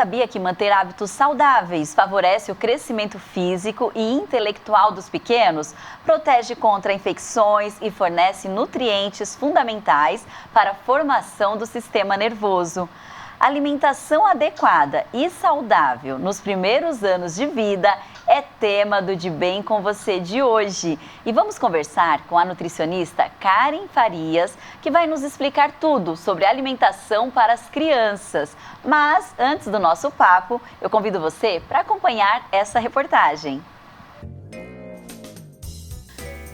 sabia que manter hábitos saudáveis favorece o crescimento físico e intelectual dos pequenos, protege contra infecções e fornece nutrientes fundamentais para a formação do sistema nervoso? Alimentação adequada e saudável nos primeiros anos de vida é tema do De Bem com Você de hoje. E vamos conversar com a nutricionista Karen Farias, que vai nos explicar tudo sobre alimentação para as crianças. Mas, antes do nosso papo, eu convido você para acompanhar essa reportagem.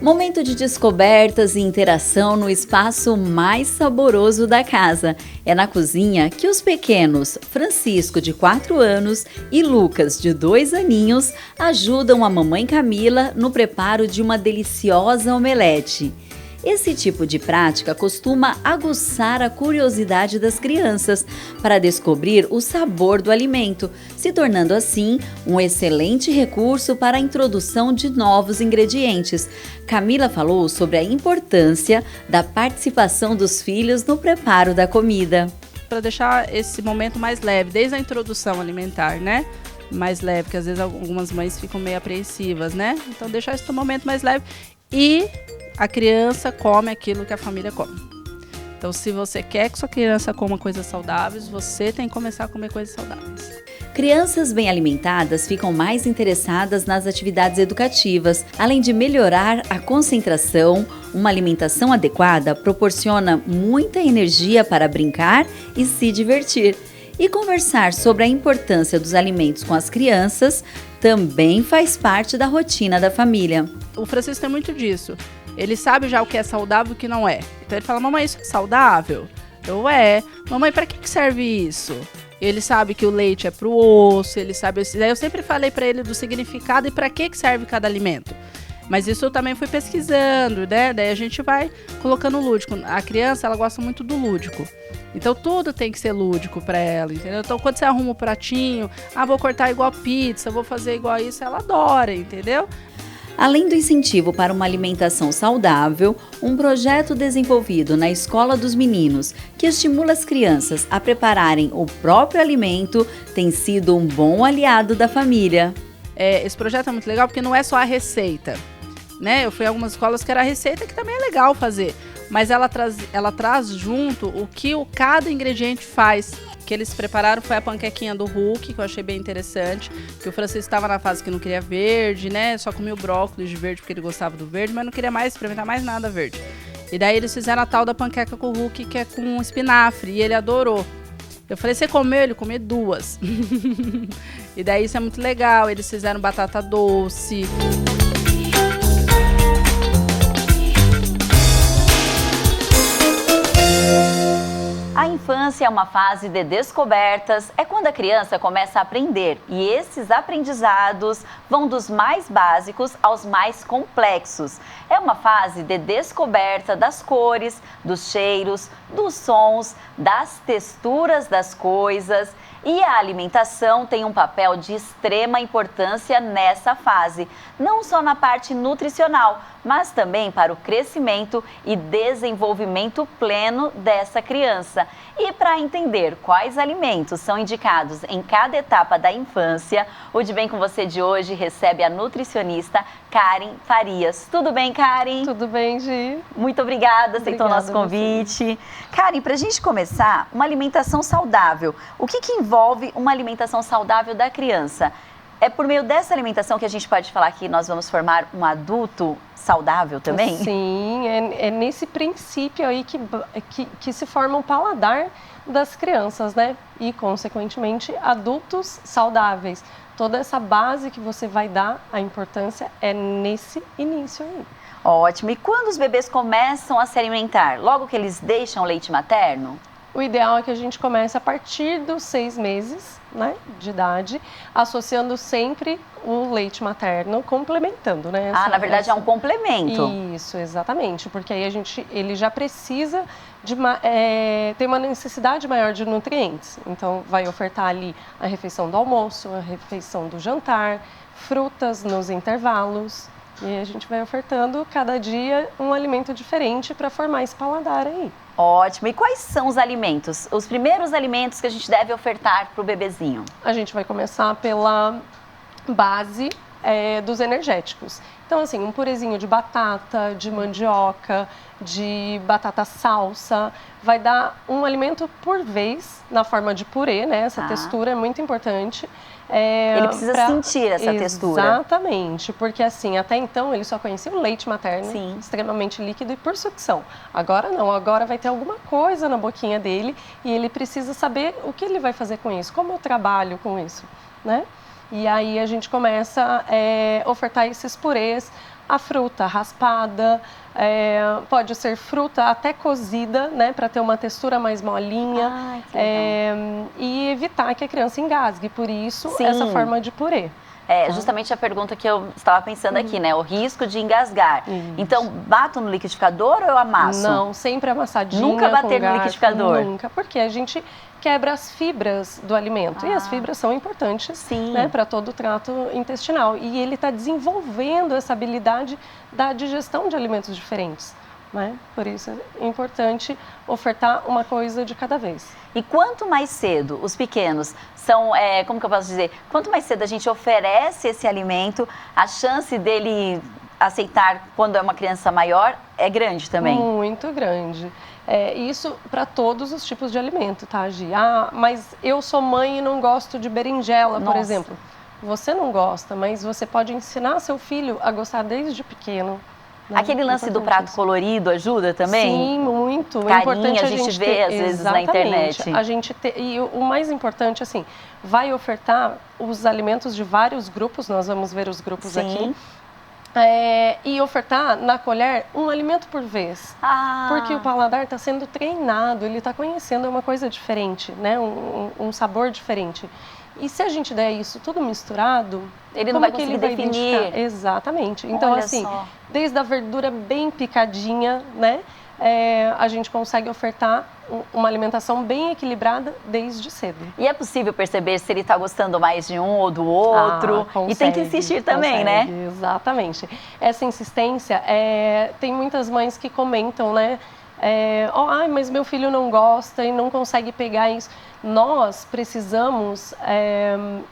Momento de descobertas e interação no espaço mais saboroso da casa. É na cozinha que os pequenos Francisco, de 4 anos, e Lucas, de 2 aninhos, ajudam a mamãe Camila no preparo de uma deliciosa omelete. Esse tipo de prática costuma aguçar a curiosidade das crianças para descobrir o sabor do alimento, se tornando assim um excelente recurso para a introdução de novos ingredientes. Camila falou sobre a importância da participação dos filhos no preparo da comida. Para deixar esse momento mais leve, desde a introdução alimentar, né? Mais leve, porque às vezes algumas mães ficam meio apreensivas, né? Então deixar esse momento mais leve e a criança come aquilo que a família come. Então, se você quer que sua criança coma coisas saudáveis, você tem que começar a comer coisas saudáveis. Crianças bem alimentadas ficam mais interessadas nas atividades educativas. Além de melhorar a concentração, uma alimentação adequada proporciona muita energia para brincar e se divertir. E conversar sobre a importância dos alimentos com as crianças também faz parte da rotina da família. O Francisco tem muito disso. Ele sabe já o que é saudável e o que não é. Então ele fala, mamãe, isso é saudável? Eu, é. Mamãe, para que serve isso? Ele sabe que o leite é pro osso, ele sabe... Eu sempre falei para ele do significado e para que serve cada alimento. Mas isso eu também fui pesquisando, né? Daí a gente vai colocando o lúdico. A criança, ela gosta muito do lúdico. Então tudo tem que ser lúdico para ela, entendeu? Então quando você arruma o pratinho, vou cortar igual pizza, vou fazer igual isso, ela adora, entendeu? Além do incentivo para uma alimentação saudável, um projeto desenvolvido na Escola dos Meninos, que estimula as crianças a prepararem o próprio alimento, tem sido um bom aliado da família. Esse projeto é muito legal porque não é só a receita, né? Eu fui a algumas escolas que era a receita, que também é legal fazer, mas ela traz junto o que cada ingrediente faz. Que eles prepararam foi a panquequinha do Hulk, que eu achei bem interessante, que o Francisco estava na fase que não queria verde, né, só comia o brócolis de verde porque ele gostava do verde, mas não queria mais experimentar mais nada verde. E daí eles fizeram a tal da panqueca com o Hulk, que é com espinafre, e ele adorou. Eu falei, você comeu? Ele comeu 2. E daí isso é muito legal, eles fizeram batata doce. A infância é uma fase de descobertas, é quando a criança começa a aprender e esses aprendizados vão dos mais básicos aos mais complexos. É uma fase de descoberta das cores, dos cheiros, dos sons, das texturas das coisas. E a alimentação tem um papel de extrema importância nessa fase, não só na parte nutricional, mas também para o crescimento e desenvolvimento pleno dessa criança. E para entender quais alimentos são indicados em cada etapa da infância, o De Bem com Você de hoje recebe a nutricionista Karen Farias. Tudo bem, Karen? Tudo bem, Gi. Muito obrigada, aceitou o nosso convite. Karen, para a gente começar, uma alimentação saudável. O que envolve uma alimentação saudável da criança? É por meio dessa alimentação que a gente pode falar que nós vamos formar um adulto saudável também? Sim, é nesse princípio aí que se forma o paladar das crianças, né? E, consequentemente, adultos saudáveis. Toda essa base que você vai dar, a importância é nesse início aí. Ótimo. E quando os bebês começam a se alimentar? Logo que eles deixam o leite materno? O ideal é que a gente comece a partir dos 6 meses, né, de idade, associando sempre o leite materno, complementando, né? Na verdade é um complemento. Isso, exatamente, porque aí ele já precisa ter uma necessidade maior de nutrientes. Então vai ofertar ali a refeição do almoço, a refeição do jantar, frutas nos intervalos. E aí a gente vai ofertando cada dia um alimento diferente para formar esse paladar aí. Ótimo. E quais são os alimentos? Os primeiros alimentos que a gente deve ofertar para o bebezinho? A gente vai começar pela base dos energéticos. Então, assim, um purezinho de batata, de mandioca, de batata salsa, vai dar um alimento por vez na forma de purê, né? Essa textura é muito importante. Ele precisa sentir essa textura. Exatamente, porque assim, até então ele só conhecia o leite materno, Sim. extremamente líquido e por sucção. Agora não, agora vai ter alguma coisa na boquinha dele e ele precisa saber o que ele vai fazer com isso, como eu trabalho com isso, né? E aí a gente começa a ofertar esses purês, a fruta raspada, pode ser fruta até cozida, né, para ter uma textura mais molinha. Ai, que legal. E evitar que a criança engasgue, por isso Sim. essa forma de purê. É justamente a pergunta que eu estava pensando aqui, né? O risco de engasgar. Isso. Então, bato no liquidificador ou eu amasso? Não, sempre amassadinha. Nunca bater com no garfo, liquidificador? Nunca, porque a gente quebra as fibras do alimento. E as fibras são importantes, né, para todo o trato intestinal. E ele está desenvolvendo essa habilidade da digestão de alimentos diferentes, né? Por isso é importante ofertar uma coisa de cada vez. E quanto mais cedo os pequenos são, como que eu posso dizer? Quanto mais cedo a gente oferece esse alimento, a chance dele aceitar quando é uma criança maior é grande também? Muito grande. Isso para todos os tipos de alimento, tá, Gi? Ah, mas eu sou mãe e não gosto de berinjela, por exemplo. Você não gosta, mas você pode ensinar seu filho a gostar desde pequeno. Né? Aquele lance do prato colorido ajuda também? Sim, muito. Carinha, É importante a gente vê às vezes na internet. A gente e o mais importante, assim, vai ofertar os alimentos de vários grupos, nós vamos ver os grupos aqui. E ofertar na colher um alimento por vez. Porque o paladar está sendo treinado, ele está conhecendo uma coisa diferente, né? Um sabor diferente. E se a gente der isso tudo misturado, ele não vai conseguir definir. Exatamente. Então, olha assim, só. desde a verdura bem picadinha, né? A gente consegue ofertar uma alimentação bem equilibrada desde cedo. E é possível perceber se ele está gostando mais de um ou do outro? Consegue, e tem que insistir também, né? Exatamente. Essa insistência, tem muitas mães que comentam, né? Mas meu filho não gosta e não consegue pegar isso. Nós precisamos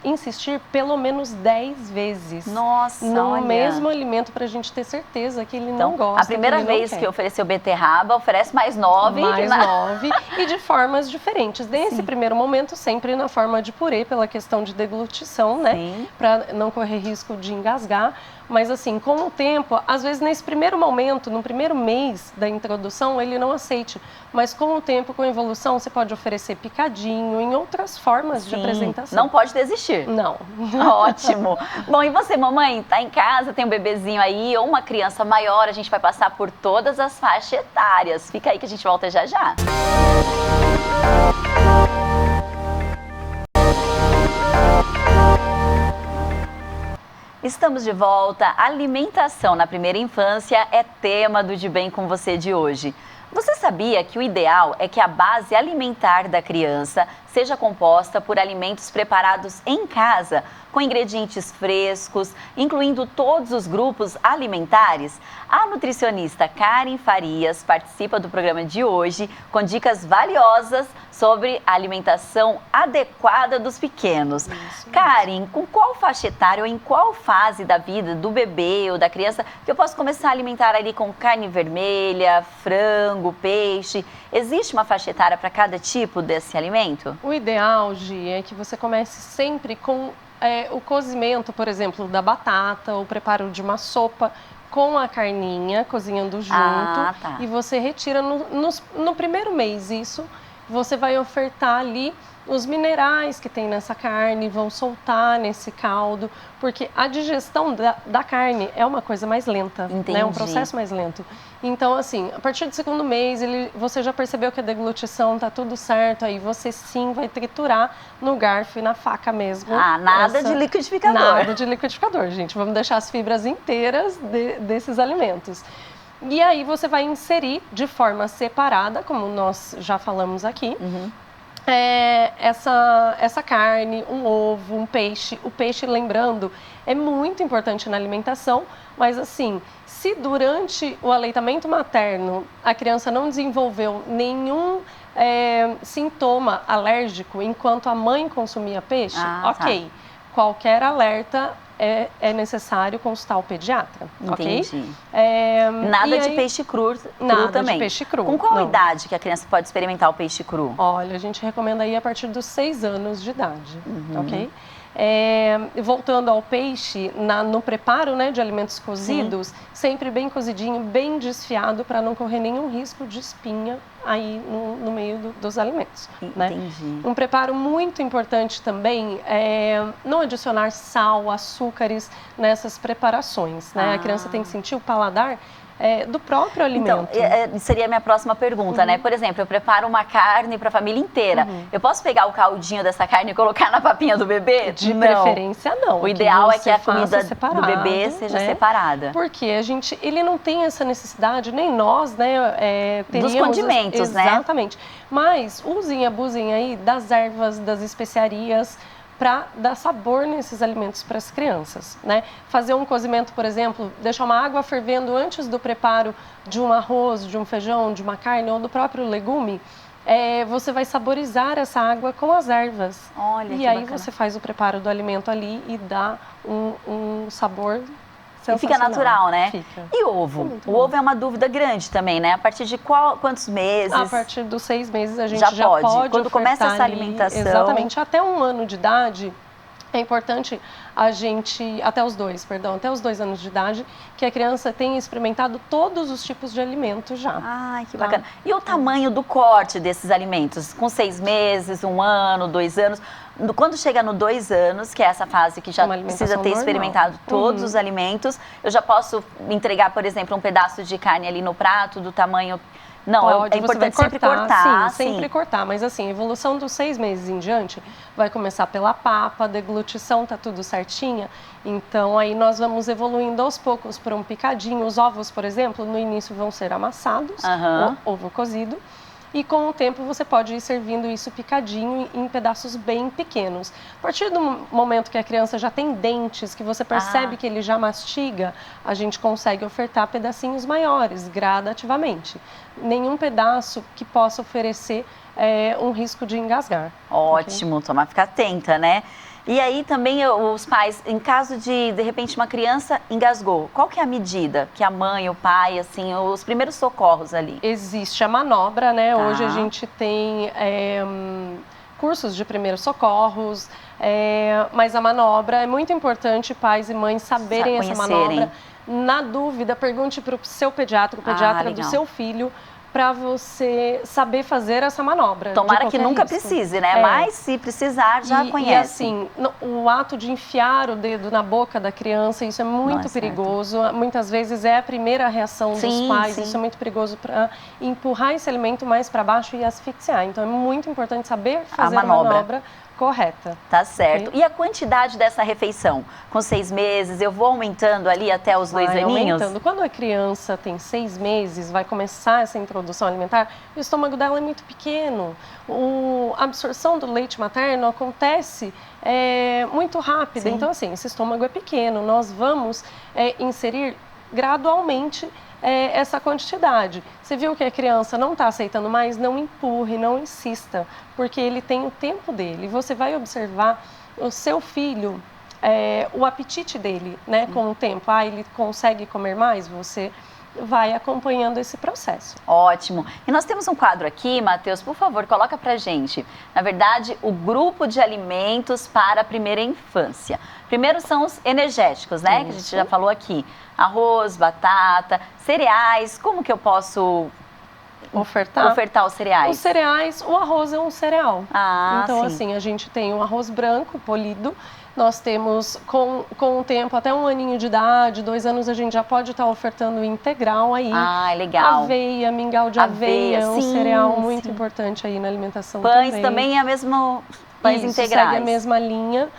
insistir pelo menos 10 vezes. Nossa, no olha. mesmo alimento para a gente ter certeza que ele Então, não gosta. A primeira vez que ofereceu beterraba, oferece mais 9. Mais 9 e de formas diferentes. Nesse primeiro momento, sempre na forma de purê, pela questão de deglutição, né? Para não correr risco de engasgar. Mas assim, com o tempo, às vezes nesse primeiro momento, no primeiro mês da introdução, ele não aceite. Mas com o tempo, com a evolução, você pode oferecer picadinho, em outras formas de apresentação. Não pode desistir. Não. Ótimo. Bom, e você, mamãe, tá em casa, tem um bebezinho aí, ou uma criança maior, a gente vai passar por todas as faixas etárias. Fica aí que a gente volta já já. Estamos de volta. Alimentação na primeira infância é tema do De Bem com Você de hoje. Você sabia que o ideal é que a base alimentar da criança seja composta por alimentos preparados em casa, com ingredientes frescos, incluindo todos os grupos alimentares? A nutricionista Karen Farias participa do programa de hoje com dicas valiosas sobre a alimentação adequada dos pequenos. Karen, com qual faixa etária ou em qual fase da vida do bebê ou da criança que eu posso começar a alimentar ali com carne vermelha, frango, peixe? Existe uma faixa etária para cada tipo desse alimento? O ideal, Gi, é que você comece sempre com o cozimento, por exemplo, da batata, o preparo de uma sopa com a carninha, cozinhando junto. E você retira no primeiro mês isso. Você vai ofertar ali os minerais que tem nessa carne, vão soltar nesse caldo, porque a digestão da carne é uma coisa mais lenta, né? Um processo mais lento. Então, assim, a partir do segundo mês, você já percebeu que a deglutição tá tudo certo, aí você sim vai triturar no garfo e na faca mesmo. Nada de liquidificador. Nada de liquidificador, gente. Vamos deixar as fibras inteiras desses alimentos. E aí você vai inserir de forma separada, como nós já falamos aqui, essa carne, um ovo, um peixe. O peixe, lembrando, é muito importante na alimentação, mas assim, se durante o aleitamento materno a criança não desenvolveu nenhum sintoma alérgico enquanto a mãe consumia peixe, ok. Tá. Qualquer alerta é necessário consultar o pediatra. Entendi. Ok? Nada de peixe cru Nada também. de peixe cru. Com qual não. idade que a criança pode experimentar o peixe cru? Olha, a gente recomenda aí a partir dos 6 anos de idade, ok? Voltando ao peixe, no preparo, né, de alimentos cozidos, sempre bem cozidinho, bem desfiado, para não correr nenhum risco de espinha aí no meio dos alimentos. Entendi. Né? Um preparo muito importante também é não adicionar sal, açúcares nessas preparações. Né? A criança tem que sentir o paladar do próprio alimento. Então, seria a minha próxima pergunta, né? Por exemplo, eu preparo uma carne para a família inteira. Eu posso pegar o caldinho dessa carne e colocar na papinha do bebê? De preferência, não. O ideal é que a comida do bebê seja separada. Porque ele não tem essa necessidade, nem nós, né? Dos condimentos, né? Exatamente. Mas abusem aí das ervas, das especiarias, para dar sabor nesses alimentos para as crianças, né? Fazer um cozimento, por exemplo, deixar uma água fervendo antes do preparo de um arroz, de um feijão, de uma carne ou do próprio legume, você vai saborizar essa água com as ervas. Olha, e aí você faz o preparo do alimento ali e dá um sabor e fica natural, né? Fica. E ovo? O ovo é uma dúvida grande também, né? A partir de quantos meses? A partir dos 6 meses a gente já pode. Quando começa essa ali, alimentação. Exatamente. Até 1 ano de idade, é importante até os 2 anos de idade, que a criança tenha experimentado todos os tipos de alimentos já. Ai, que bacana. E o tamanho do corte desses alimentos? Com 6 meses, 1 ano, 2 anos? Quando chega no 2 anos, que é essa fase que já precisa ter experimentado todos os alimentos, eu já posso entregar, por exemplo, um pedaço de carne ali no prato do tamanho... Não, é importante sempre cortar. Sim, sempre cortar. Mas assim, a evolução dos 6 meses em diante vai começar pela papa, a deglutição tá tudo certinha. Então aí nós vamos evoluindo aos poucos para um picadinho. Os ovos, por exemplo, no início vão ser amassados, ovo cozido. E com o tempo você pode ir servindo isso picadinho em pedaços bem pequenos. A partir do momento que a criança já tem dentes, que você percebe que ele já mastiga, a gente consegue ofertar pedacinhos maiores, gradativamente. Nenhum pedaço que possa oferecer um risco de engasgar. Ótimo, okay? Ficar atenta, né? E aí também os pais, em caso de repente uma criança engasgou, qual que é a medida que a mãe, o pai, assim, os primeiros socorros ali? Existe a manobra, né? Hoje a gente tem cursos de primeiros socorros, mas a manobra é muito importante pais e mães saberem essa manobra. Na dúvida, pergunte para o seu pediatra, o pediatra do seu filho, para você saber fazer essa manobra. Tomara que nunca precise, né? Mas se precisar, já conhece. E assim, o ato de enfiar o dedo na boca da criança, isso é muito perigoso. Muitas vezes é a primeira reação dos pais, isso é muito perigoso para empurrar esse alimento mais para baixo e asfixiar. Então é muito importante saber fazer a manobra correta. Tá certo. Okay? E a quantidade dessa refeição? Com 6 meses, eu vou aumentando ali até os 2 aninhos? Aumentando. Quando a criança tem 6 meses, vai começar essa introdução alimentar, o estômago dela é muito pequeno. A absorção do leite materno acontece muito rápida. Então, assim, esse estômago é pequeno. Nós vamos inserir gradualmente essa quantidade. Você viu que a criança não está aceitando mais? Não empurre, não insista, porque ele tem o tempo dele. Você vai observar o seu filho, o apetite dele, né, com o tempo. Ele consegue comer mais? Você vai acompanhando esse processo. Ótimo. E nós temos um quadro aqui, Matheus, por favor, coloca pra gente. Na verdade, o grupo de alimentos para a primeira infância. Primeiro são os energéticos, né? Que a gente já falou aqui. Arroz, batata, cereais. Como que eu posso ofertar os cereais? Os cereais, o arroz é um cereal. Então, sim. assim, a gente tem o arroz branco, polido. Nós temos, com o tempo, até 1 aninho de idade, 2 anos, a gente já pode estar ofertando integral aí. Legal. Aveia, mingau de aveia, é um cereal muito importante aí na alimentação também. Pães também é a mesma, pães integrais. Segue a mesma linha.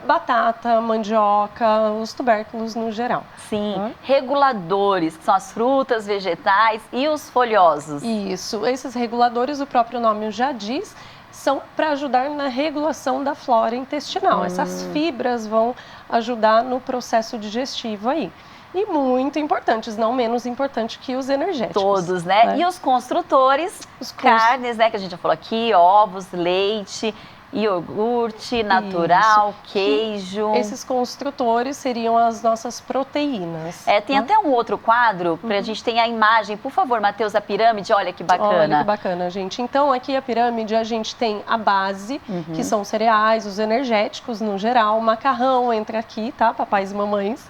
Batata, mandioca, os tubérculos no geral. Sim, reguladores, que são as frutas, vegetais e os folhosos. Isso, esses reguladores, o próprio nome já diz, são para ajudar na regulação da flora intestinal. Essas fibras vão ajudar no processo digestivo aí. E muito importantes, não menos importante que os energéticos. Todos, né? E os construtores, carnes, né? Que a gente já falou aqui, ovos, leite, iogurte natural, queijo. Esses construtores seriam as nossas proteínas. Tem até um outro quadro, para a gente ter a imagem. Por favor, Matheus, a pirâmide, olha que bacana. Olha que bacana, gente. Então, aqui a pirâmide, a gente tem a base, que são cereais, os energéticos no geral, o macarrão entra aqui, tá? Papais e mamães.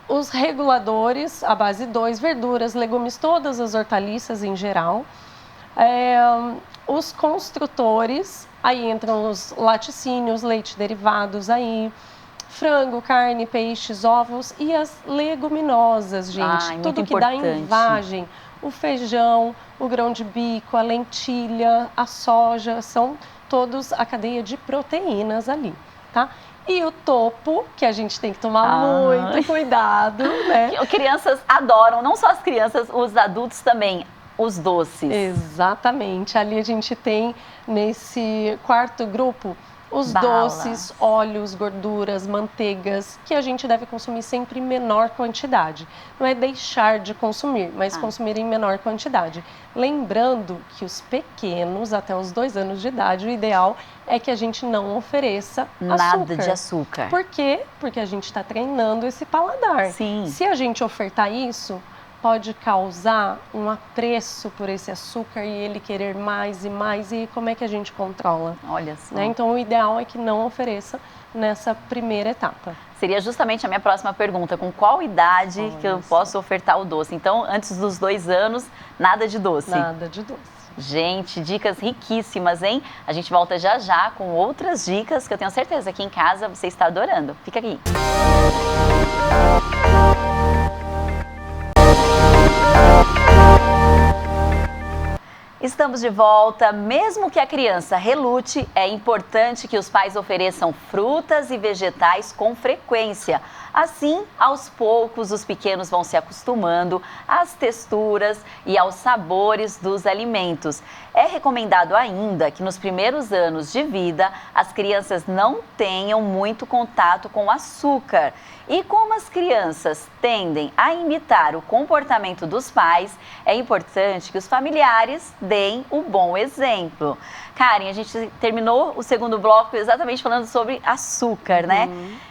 Os reguladores, a base 2, verduras, legumes, todas as hortaliças em geral. Os construtores, aí entram os laticínios, leite derivados aí, frango, carne, peixes, ovos e as leguminosas, gente. Tudo que dá em vagem, o feijão, o grão de bico, a lentilha, a soja, são todos a cadeia de proteínas ali, tá? E o topo, que a gente tem que tomar muito cuidado, né? Crianças adoram, não só as crianças, os adultos também, os doces. Exatamente. Ali a gente tem, nesse quarto grupo, os doces, óleos, gorduras, manteigas, que a gente deve consumir sempre em menor quantidade. Não é deixar de consumir, mas consumir em menor quantidade. Lembrando que os pequenos, até os 2 anos de idade, o ideal é que a gente não ofereça nada de açúcar. Por quê? Porque a gente está treinando esse paladar. Sim. Se a gente ofertar isso, pode causar um apreço por esse açúcar e ele querer mais e mais. E como é que a gente controla? Olha só. Né? Então, o ideal é que não ofereça nessa primeira etapa. Seria justamente a minha próxima pergunta. Com qual idade que eu posso ofertar o doce? Então, antes dos 2 anos, nada de doce. Nada de doce. Gente, dicas riquíssimas, hein? A gente volta já já com outras dicas que eu tenho certeza que em casa você está adorando. Fica aqui. Estamos de volta. Mesmo que a criança relute, é importante que os pais ofereçam frutas e vegetais com frequência. Assim, aos poucos, os pequenos vão se acostumando às texturas e aos sabores dos alimentos. É recomendado ainda que nos primeiros anos de vida, as crianças não tenham muito contato com açúcar. E como as crianças tendem a imitar o comportamento dos pais, é importante que os familiares deem o bom exemplo. Karen, a gente terminou o segundo bloco exatamente falando sobre açúcar, né?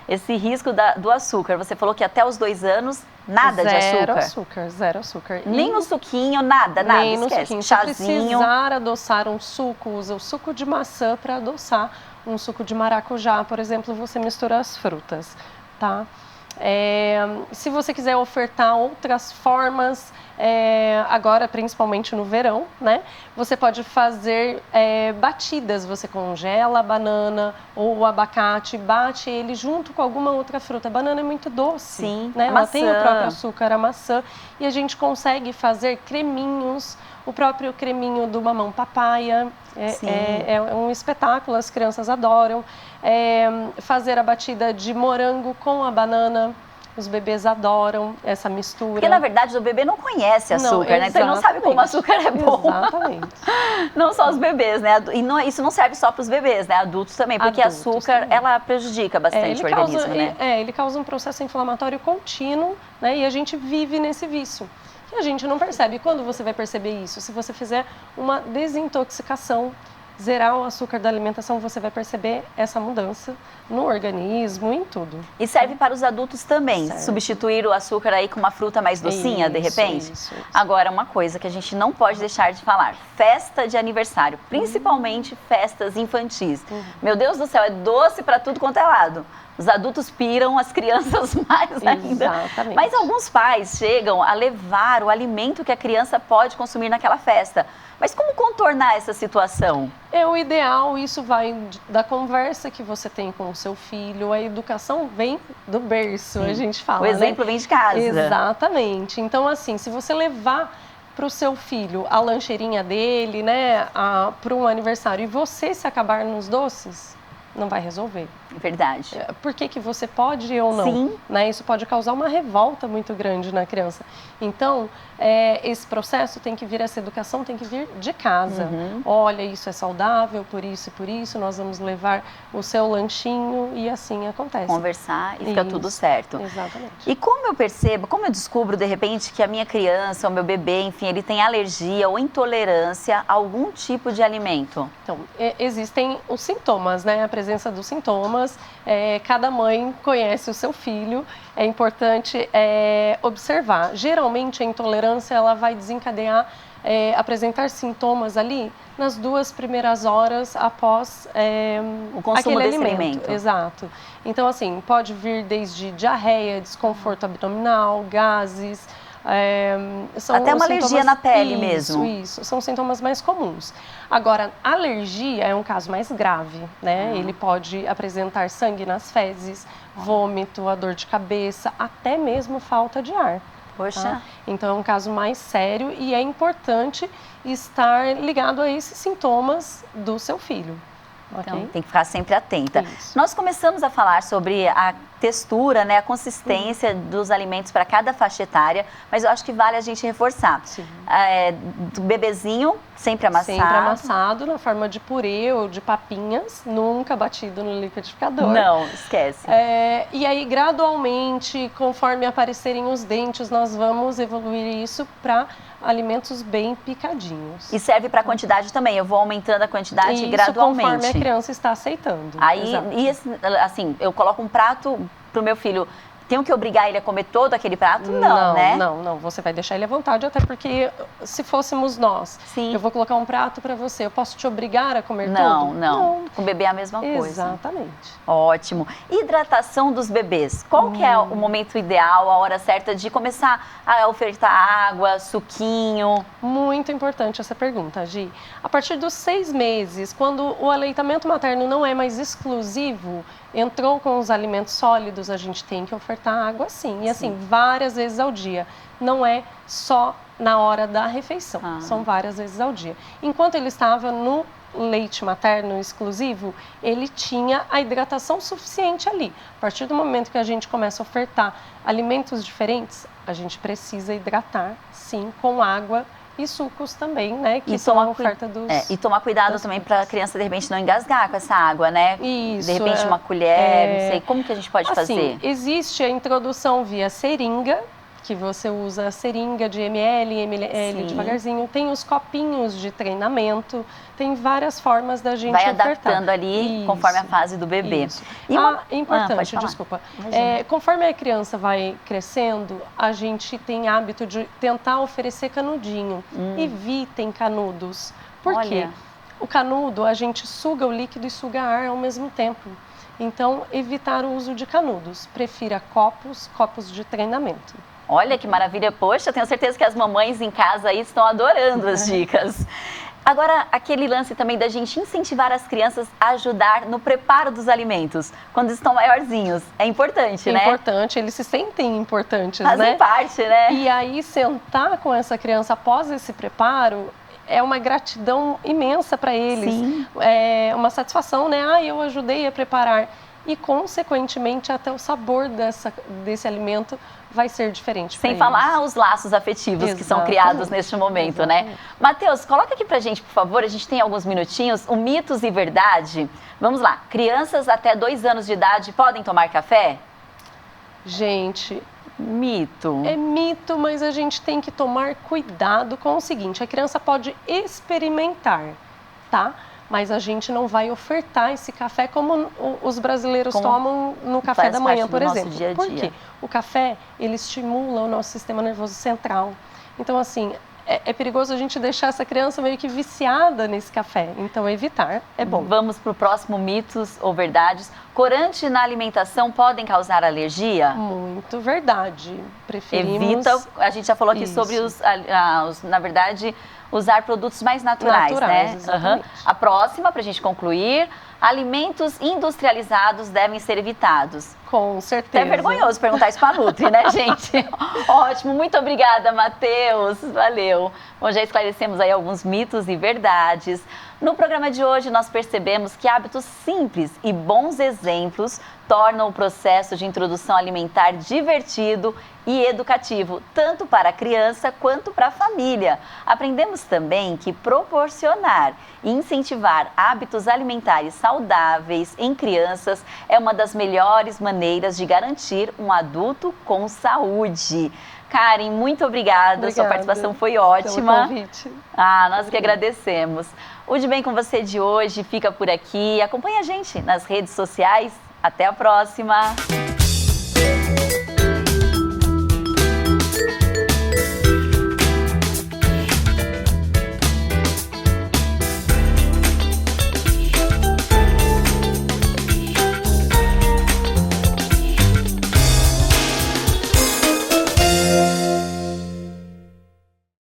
Esse risco do açúcar. Você falou que até os 2 anos, nada de açúcar. Zero açúcar. Nem no suquinho, nada, nem esquece. No suquinho. Chazinho. Se precisar adoçar um suco, usa o suco de maçã para adoçar um suco de maracujá, por exemplo, você mistura as frutas, tá? Se você quiser ofertar outras formas, agora principalmente no verão, né? Você pode fazer batidas, você congela a banana ou o abacate, bate ele junto com alguma outra fruta. A banana é muito doce, sim, né? Ela tem o próprio açúcar, a maçã, e a gente consegue fazer creminhos, o próprio creminho do mamão papaya, é um espetáculo, as crianças adoram. Fazer a batida de morango com a banana, os bebês adoram essa mistura. Porque, na verdade, o bebê não conhece açúcar, né? Então, ele não sabe como açúcar é bom. Exatamente. Não só os bebês, né? E isso não serve só para os bebês, né? Adultos também, porque açúcar, ela prejudica bastante o organismo, né? Ele causa um processo inflamatório contínuo, né? E a gente vive nesse vício. E a gente não percebe. Quando você vai perceber isso? Se você fizer uma desintoxicação, zerar o açúcar da alimentação, você vai perceber essa mudança no organismo, em tudo. E serve para os adultos também, substituir o açúcar aí com uma fruta mais docinha, de repente? Isso. Agora, uma coisa que a gente não pode deixar de falar, festa de aniversário, principalmente festas infantis. Meu Deus do céu, é doce para tudo quanto é lado. Os adultos piram, as crianças mais ainda. Exatamente. Mas alguns pais chegam a levar o alimento que a criança pode consumir naquela festa. Mas como contornar essa situação? O ideal, isso vai da conversa que você tem com o seu filho. A educação vem do berço, a gente fala. O exemplo vem de casa. Exatamente. Então, assim, se você levar para o seu filho a lancheirinha dele, né, para um aniversário, e você se acabar nos doces, não vai resolver. Verdade. Por que você pode ou não? Sim. Né? Isso pode causar uma revolta muito grande na criança. Então, esse processo tem que vir, essa educação tem que vir de casa. Olha, isso é saudável, por isso e por isso, nós vamos levar o seu lanchinho e assim acontece. Conversar e fica tudo certo. Exatamente. E como eu percebo, como eu descubro de repente que a minha criança, o meu bebê, enfim, ele tem alergia ou intolerância a algum tipo de alimento? Então, existem os sintomas, né? A presença dos sintomas. Cada mãe conhece o seu filho. É importante observar. Geralmente, a intolerância ela vai desencadear, apresentar sintomas ali nas 2 primeiras horas após o consumo aquele desse alimento. Exato. Então, assim, pode vir desde diarreia, desconforto abdominal, gases. São até uma alergia na pele mesmo. Isso, são sintomas mais comuns. Agora, alergia é um caso mais grave, né? Ele pode apresentar sangue nas fezes, vômito, a dor de cabeça, até mesmo falta de ar. Poxa. Tá? Então, é um caso mais sério e é importante estar ligado a esses sintomas do seu filho. Então, Okay? tem que ficar sempre atenta. Isso. Nós começamos a falar sobre a textura, né, a consistência dos alimentos para cada faixa etária, mas eu acho que vale a gente reforçar. Sim. Do bebezinho, sempre amassado. Sempre amassado na forma de purê ou de papinhas, nunca batido no liquidificador. Não, esquece. E aí, gradualmente, conforme aparecerem os dentes, nós vamos evoluir isso para alimentos bem picadinhos. E serve para a quantidade também, eu vou aumentando a quantidade Isso, gradualmente. conforme a criança está aceitando. Aí, assim, eu coloco um prato pro meu filho, tenho que obrigar ele a comer todo aquele prato? Não, né? Não, você vai deixar ele à vontade, até porque se fôssemos nós, Sim. eu vou colocar um prato para você, eu posso te obrigar a comer tudo? Não. Com o bebê é a mesma coisa. Exatamente. Ótimo. Hidratação dos bebês. Qual que é o momento ideal, a hora certa de começar a ofertar água, suquinho? Muito importante essa pergunta, Gi. A partir dos 6 meses, quando o aleitamento materno não é mais exclusivo, entrou com os alimentos sólidos, a gente tem que ofertar água sim. E assim, várias vezes ao dia. Não é só na hora da refeição, são várias vezes ao dia. Enquanto ele estava no leite materno exclusivo, ele tinha a hidratação suficiente ali. A partir do momento que a gente começa a ofertar alimentos diferentes, a gente precisa hidratar, sim, com água e sucos também, né? Que são a oferta dos... E tomar cuidado também para a criança, de repente, não engasgar com essa água, né? Isso. De repente, uma colher, não sei. Como que a gente pode fazer? Existe a introdução via seringa, que você usa a seringa de ml devagarzinho. Tem os copinhos de treinamento, tem várias formas da gente vai ofertar. Adaptando ali conforme a fase do bebê. Isso. E importante, desculpa. Conforme a criança vai crescendo, a gente tem hábito de tentar oferecer canudinho. Evitem canudos. Por quê? O canudo, a gente suga o líquido e suga ar ao mesmo tempo. Então, evitar o uso de canudos. Prefira copos de treinamento. Olha que maravilha. Poxa, tenho certeza que as mamães em casa aí estão adorando as dicas. Agora, aquele lance também da gente incentivar as crianças a ajudar no preparo dos alimentos, quando estão maiorzinhos. É importante, né? É importante, eles se sentem importantes, né? Fazem parte, né? E aí, sentar com essa criança após esse preparo é uma gratidão imensa para eles. Sim. É uma satisfação, né? Eu ajudei a preparar. E, consequentemente, até o sabor desse alimento vai ser diferente. Sem falar os laços afetivos que são criados neste momento, né? Matheus, coloca aqui pra gente, por favor, a gente tem alguns minutinhos, o mitos e verdade. Vamos lá, crianças até 2 anos de idade podem tomar café? Gente... Mito. É mito, mas a gente tem que tomar cuidado com o seguinte, a criança pode experimentar, tá? Mas a gente não vai ofertar esse café como os brasileiros tomam no café da manhã, por exemplo. Dia a dia. Por quê? O café, ele estimula o nosso sistema nervoso central. Então, assim, é perigoso a gente deixar essa criança meio que viciada nesse café. Então, evitar é bom. Vamos para o próximo mitos ou verdades. Corante na alimentação podem causar alergia? Muito verdade. Preferimos... Evita, a gente já falou aqui sobre na verdade, usar produtos mais naturais, né? Exatamente. A próxima, para a gente concluir, alimentos industrializados devem ser evitados. Com certeza. É vergonhoso perguntar isso para a Nutri, né, gente? Ótimo, muito obrigada, Matheus. Valeu. Bom, já esclarecemos aí alguns mitos e verdades. No programa de hoje, nós percebemos que hábitos simples e bons exemplos tornam o processo de introdução alimentar divertido e educativo, tanto para a criança quanto para a família. Aprendemos também que proporcionar e incentivar hábitos alimentares saudáveis em crianças é uma das melhores maneiras de garantir um adulto com saúde. Karen, muito obrigada. Sua participação foi ótima. Pelo convite. Nós que agradecemos. O De Bem com Você de hoje fica por aqui. Acompanhe a gente nas redes sociais. Até a próxima!